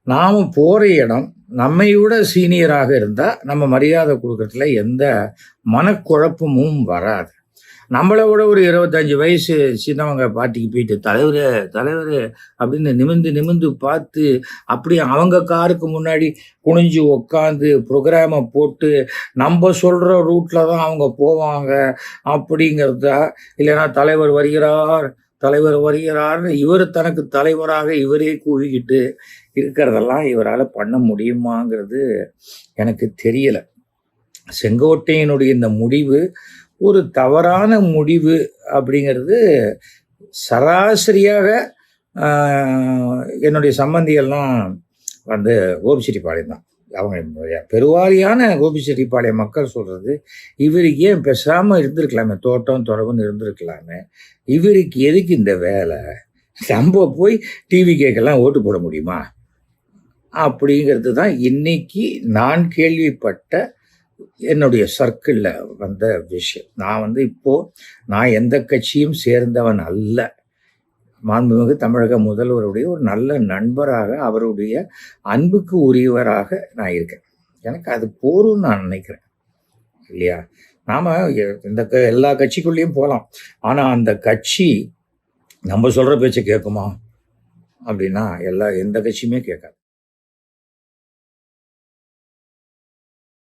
நாம் போகிற இடம் நம்மை விட சீனியராக இருந்தால் நம்ம மரியாதை கொடுக்கறதுல எந்த மனக்குழப்பமும் வராது. நம்மளை விட ஒரு 25 வயசு சின்னவங்க பார்ட்டிக்கு போயிட்டு தலைவர் தலைவர் அப்படின்னு நிமிந்து பார்த்து அப்படியே அவங்க காருக்கு முன்னாடி குனிஞ்சு உக்காந்து ப்ரோக்ராமை போட்டு நம்ம சொல்கிற ரூட்டில் தான் அவங்க போவாங்க அப்படிங்கிறதா, இல்லைன்னா தலைவர் வருகிறார்னு இவர் தனக்கு தலைவராக இவரே கூவிக்கிட்டு இருக்கிறதெல்லாம் இவரால் பண்ண முடியுமாங்கிறது எனக்கு தெரியலை. செங்கோட்டையனுடைய இந்த முடிவு ஒரு தவறான முடிவு அப்படிங்கிறது சராசரியாக என்னுடைய சம்பந்திகள்லாம் வந்து கோபிச்செட்டிப்பாளையம் தான். அவங்க பெருவாரியான கோபிச்செட்டிப்பாளையம் மக்கள் சொல்கிறது, இவருக்கு ஏன் பேசாமல் இருந்திருக்கலாமே, தோட்டம் தொடர்புன்னு இருந்திருக்கலாமே, இவருக்கு எதுக்கு இந்த வேலை, நம்ம போய் டிவி கேட்கலாம் ஓட்டு போட முடியுமா அப்படிங்கிறது தான் இன்னைக்கு நான் கேள்விப்பட்ட என்னுடைய சர்க்கிளில் வந்த விஷயம். நான் எந்த கட்சியும் சேர்ந்தவன் அல்ல. மாண்புமிகு தமிழக முதல்வருடைய ஒரு நல்ல நண்பராக, அவருடைய அன்புக்கு உரியவராக நான் இருக்கேன். எனக்கு அது போரும்னு நான் நினைக்கிறேன், இல்லையா? நாம் எல்லா கட்சிக்குள்ளேயும் போகலாம், ஆனால் அந்த கட்சி நம்ம சொல்கிற பேச்சை கேட்குமா அப்படின்னா எந்த கட்சியுமே கேட்காது.